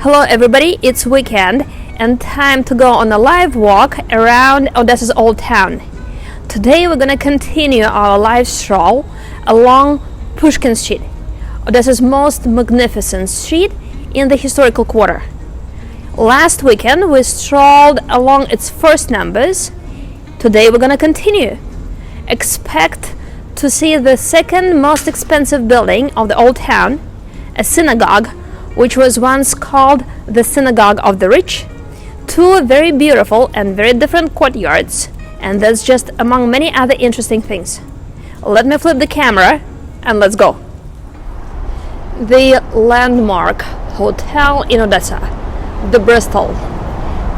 Hello everybody, it's weekend and time to go on a live walk around Odessa's old town. Today we're gonna continue our live stroll along Pushkin Street, Odessa's most magnificent street in the historical quarter. Last weekend we strolled along its first numbers. Today we're gonna continue. Expect to see the second most expensive building of the old town, a synagogue, which was once called the Synagogue of the Rich, two very beautiful and very different courtyards, and that's just among many other interesting things. Let me flip the camera and let's go. The landmark hotel in Odessa, the Bristol.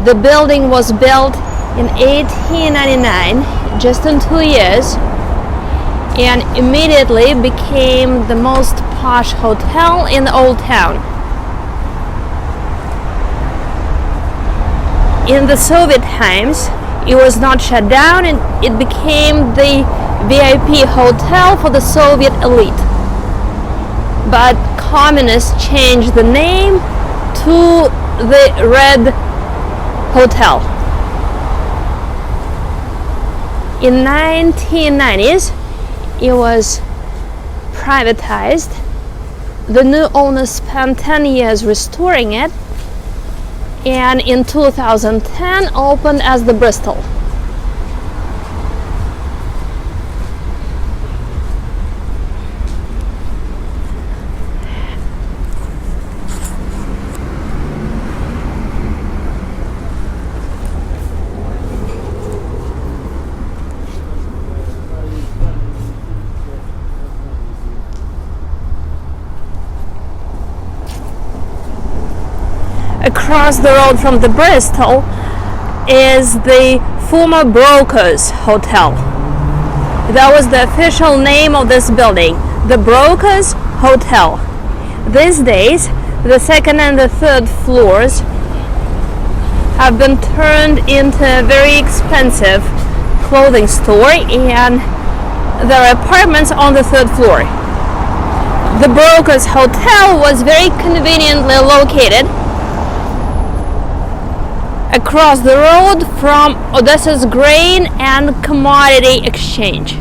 The building was built in 1899, just in 2 years, and immediately became the most posh hotel in the old town. In the Soviet times, it was not shut down and it became the VIP hotel for the Soviet elite. But communists changed the name to the Red Hotel. In 1990s, it was privatized. The new owners spent 10 years restoring it, and in 2010 opened as the Bristol. Across the road from the Bristol is the former Brokers Hotel. That was the official name of this building, the Brokers Hotel. These days, the second and the third floors have been turned into a very expensive clothing store, and there are apartments on the third floor. The Brokers Hotel was very conveniently located across the road from Odessa's grain and commodity exchange.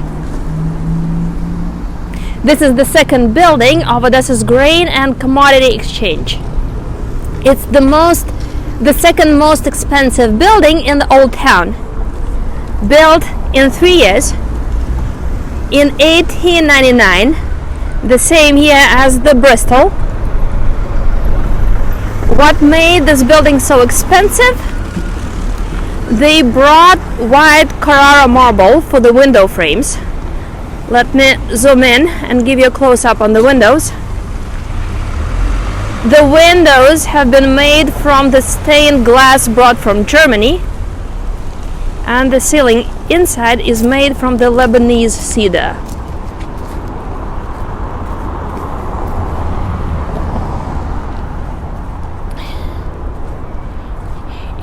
This is the second building of Odessa's grain and commodity exchange. It's the second most expensive building in the old town. Built in 3 years, in 1899, the same year as the Bristol. What made this building so expensive? They brought white Carrara marble for the window frames. Let me zoom in and give you a close-up on the windows. The windows have been made from the stained glass brought from Germany, and the ceiling inside is made from the Lebanese cedar.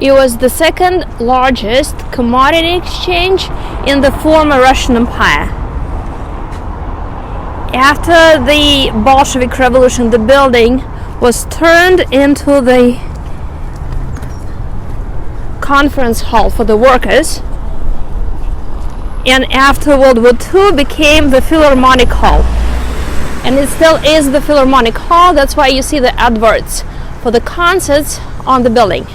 It was the second largest commodity exchange in the former Russian Empire. After the Bolshevik Revolution, the building was turned into the conference hall for the workers, and after World War II became the Philharmonic Hall. And it still is the Philharmonic Hall. That's why you see the adverts for the concerts on the building.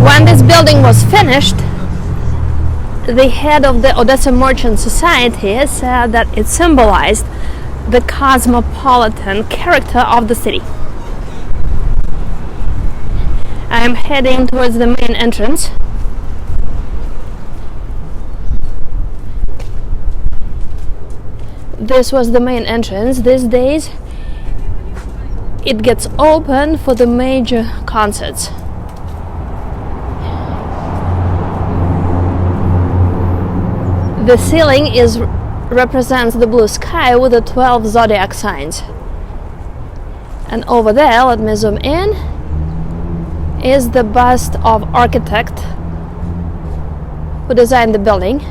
When this building was finished, the head of the Odessa Merchant Society said that it symbolized the cosmopolitan character of the city. I am heading towards the main entrance. This was the main entrance. These days, it gets open for the major concerts. The ceiling represents the blue sky with the 12 zodiac signs. And over there, let me zoom in, is the bust of architect who designed the building.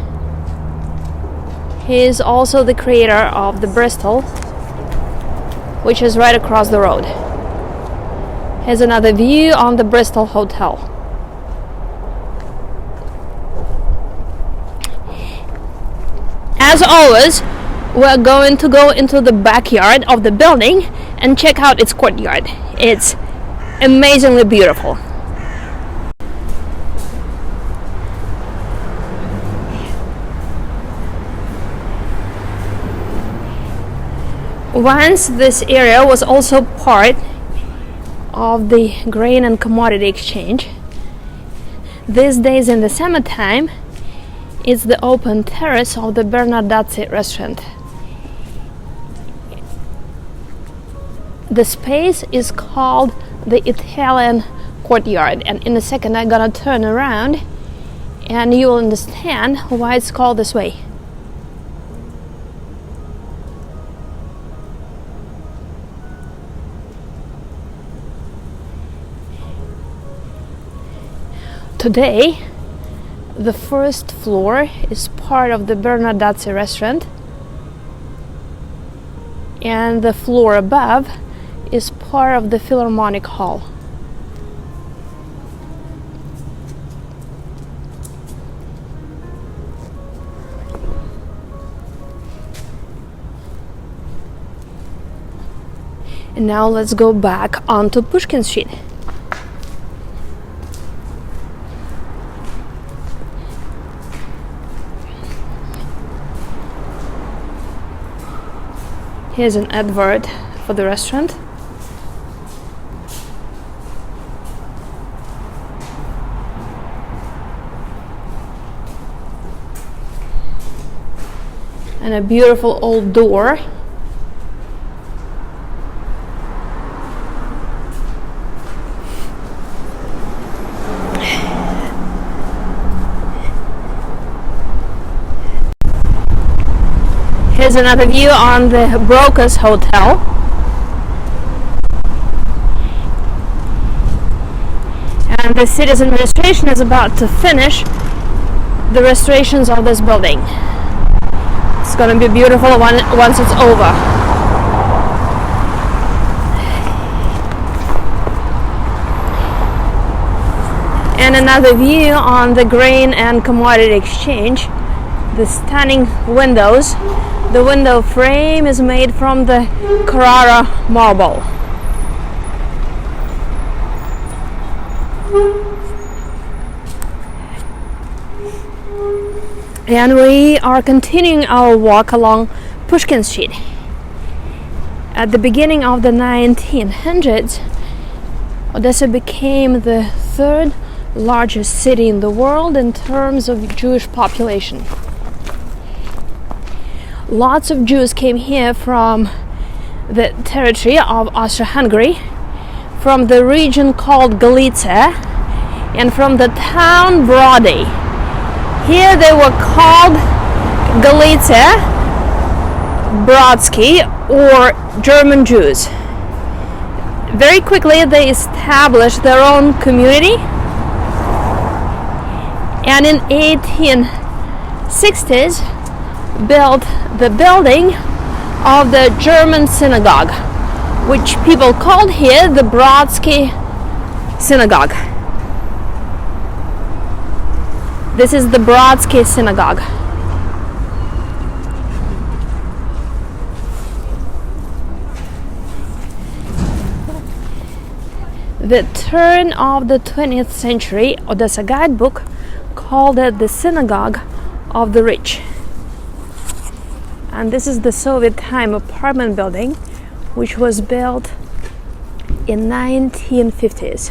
He is also the creator of the Bristol, which is right across the road. Here's another view on the Bristol Hotel. As always, we're going to go into the backyard of the building and check out its courtyard. It's amazingly beautiful. Once this area was also part of the grain and commodity exchange. These days in the summertime, it's the open terrace of the Bernardazzi restaurant. The space is called the Italian courtyard, and in a second I'm gonna turn around and you will understand why it's called this way. Today, the first floor is part of the Bernardazzi restaurant, and the floor above is part of the Philharmonic hall. And now let's go back onto Pushkin Street. Here's an advert for the restaurant. And a beautiful old door. Here's another view on the Brodsky Hotel. And the city's administration is about to finish the restorations of this building. It's going to be beautiful once it's over. And another view on the grain and commodity exchange. The stunning windows. The window frame is made from the Carrara marble. And we are continuing our walk along Pushkin Street. At the beginning of the 1900s, Odessa became the third largest city in the world in terms of Jewish population. Lots of Jews came here from the territory of Austria-Hungary, from the region called Galicia, and from the town Brody. Here they were called Galicia, Brodsky, or German Jews. Very quickly they established their own community, and in 1860s built the building of the German synagogue, which people called here the Brodsky synagogue. This is the Brodsky synagogue. The turn of the 20th century Odessa guidebook called it the synagogue of the rich. And this is the Soviet time apartment building, which was built in 1950s.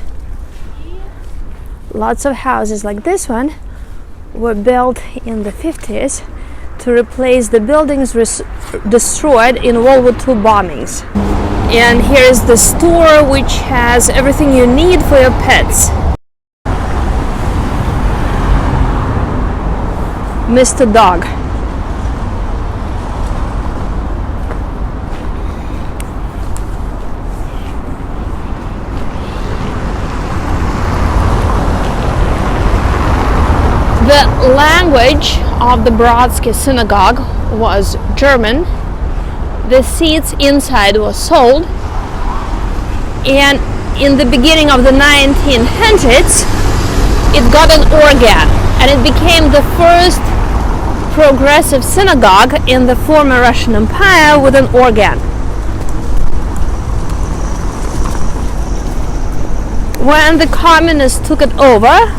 Lots of houses like this one were built in the 50s to replace the buildings destroyed in World War II bombings. And here is the store, which has everything you need for your pets. Mr. Dog. The language of the Brodsky synagogue was German. The seats inside was sold, and in the beginning of the 1900s it got an organ, and it became the first progressive synagogue in the former Russian Empire with an organ. When the communists took it over,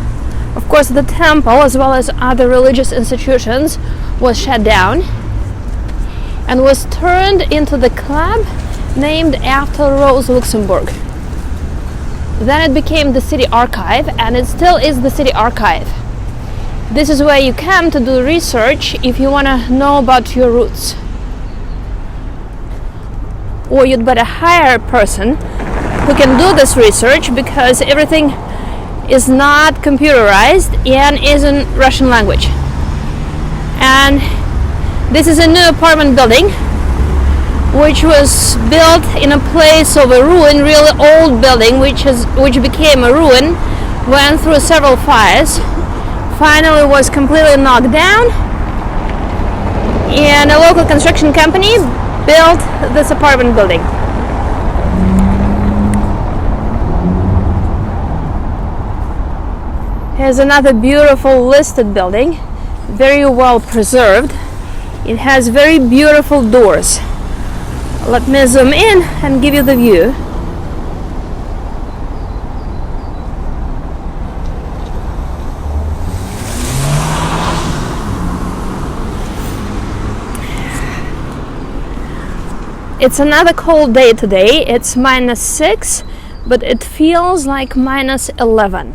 of course the temple as well as other religious institutions was shut down and was turned into the club named after Rosa Luxemburg. Then it became the city archive, and it still is the city archive. This is where you come to do research if you want to know about your roots. Or you'd better hire a person who can do this research, because everything is not computerized and is in Russian language. And this is a new apartment building which was built in a place of a ruin, really old building which became a ruin, went through several fires, finally was completely knocked down, and a local construction company built this apartment building. Here's another beautiful listed building, very well preserved. It has very beautiful doors. Let me zoom in and give you the view. It's another cold day today. It's -6, but it feels like -11.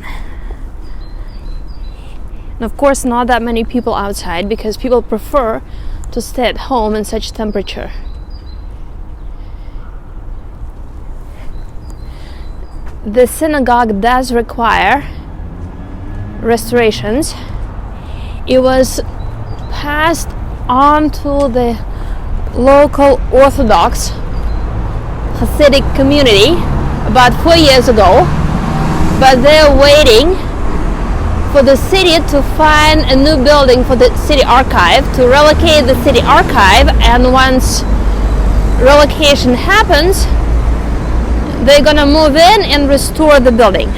And of course, not that many people outside, because people prefer to stay at home in such temperature. The synagogue does require restorations. It was passed on to the local Orthodox Hasidic community about 4 years ago, but they're waiting for the city to find a new building for the city archive, to relocate the city archive, and once relocation happens, they're gonna move in and restore the building.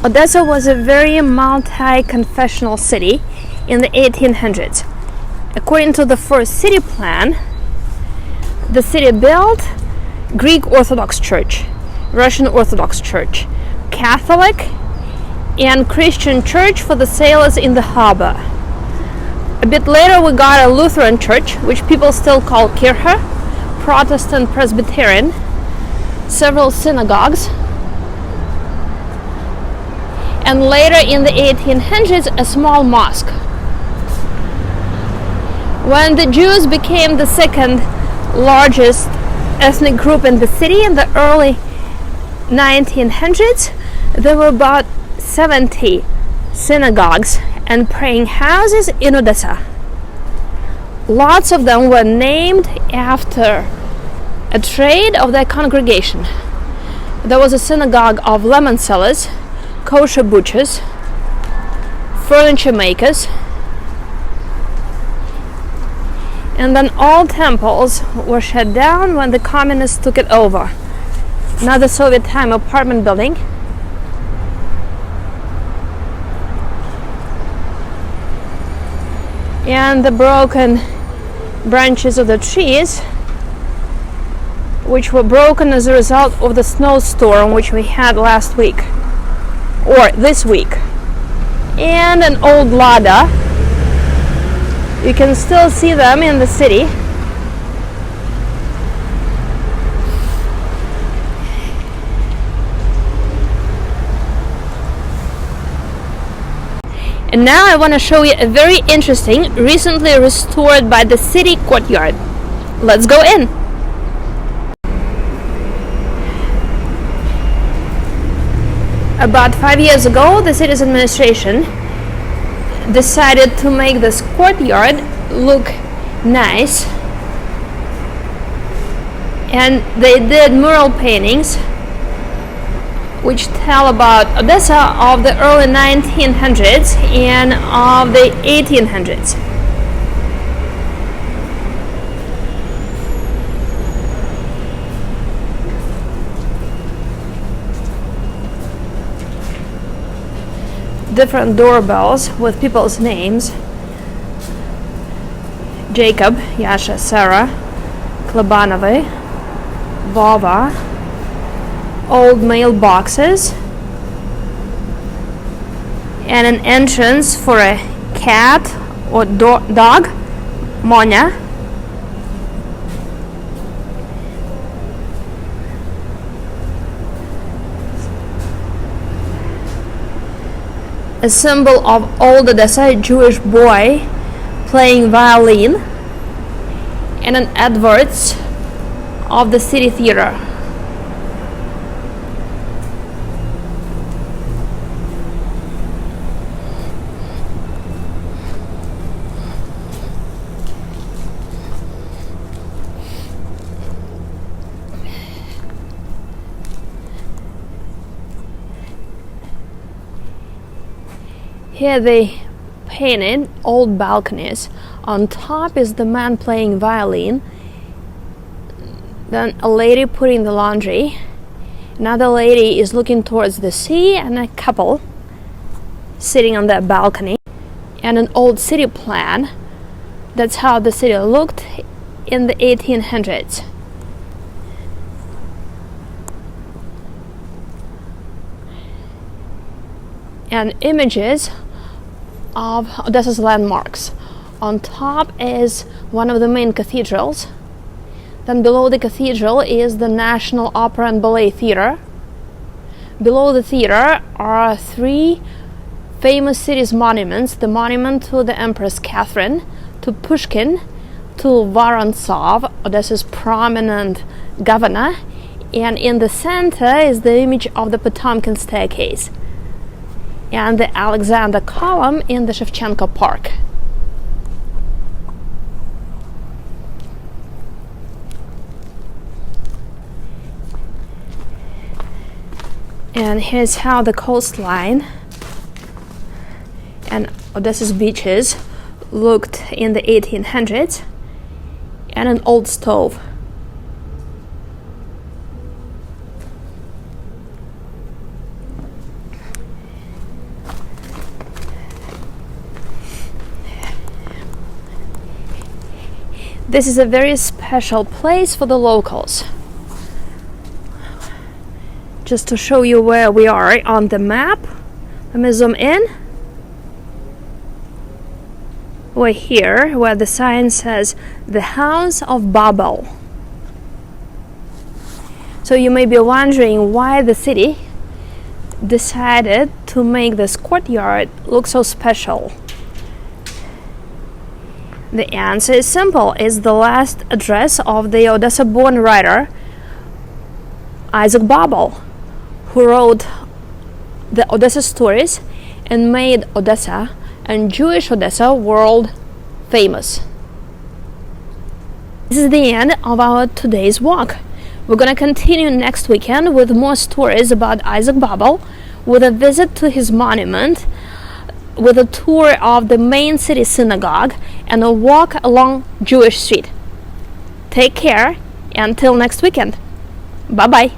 Odessa was a very multi-confessional city in the 1800s. According to the first city plan, the city built Greek Orthodox Church, Russian Orthodox Church, Catholic and Christian church for the sailors in the harbor. A bit later we got a Lutheran church, which people still call Kirche, Protestant Presbyterian, several synagogues, and later in the 1800s a small mosque. When the Jews became the second largest ethnic group in the city in the early 1900s, there were about 70 synagogues and praying houses in Odessa. Lots of them were named after a trade of their congregation. There was a synagogue of lemon sellers, kosher butchers, furniture makers, and then all temples were shut down when the communists took it over. Another Soviet time apartment building. And the broken branches of the trees, which were broken as a result of the snowstorm which we had last week, or this week. And an old Lada. You can still see them in the city. And now I want to show you a very interesting, recently restored by the city courtyard. Let's go in. About 5 years ago, the city's administration decided to make this courtyard look nice, and they did mural paintings which tell about Odessa of the early 1900s and of the 1800s. Different doorbells with people's names: Jacob, Yasha, Sarah, Klebanovi, Vova, old mailboxes, and an entrance for a cat or dog, Monya. A symbol of old Odessa, a Jewish boy playing violin, and an advert of the city theater. Here they painted old balconies. On top is the man playing violin, then a lady putting the laundry, another lady is looking towards the sea, and a couple sitting on that balcony, and an old city plan. That's how the city looked in the 1800s. And images of Odessa's landmarks. On top is one of the main cathedrals. Then below the cathedral is the National Opera and Ballet Theater. Below the theater are three famous city's monuments: the monument to the Empress Catherine, to Pushkin, to Vorontsov, Odessa's prominent governor, and in the center is the image of the Potemkin staircase and the Alexander column in the Shevchenko Park. And here's how the coastline and Odessa's beaches looked in the 1800s, and an old stove. This is a very special place for the locals. Just to show you where we are on the map, let me zoom in. We're here where the sign says the House of Babel. So you may be wondering why the city decided to make this courtyard look so special. The answer is simple. It's the last address of the Odessa-born writer Isaac Babel, who wrote the Odessa stories and made Odessa and Jewish Odessa world famous. This is the end of our today's walk. We're gonna continue next weekend with more stories about Isaac Babel, with a visit to his monument, with a tour of the main city synagogue, and a walk along Jewish Street. Take care, until next weekend. Bye-bye.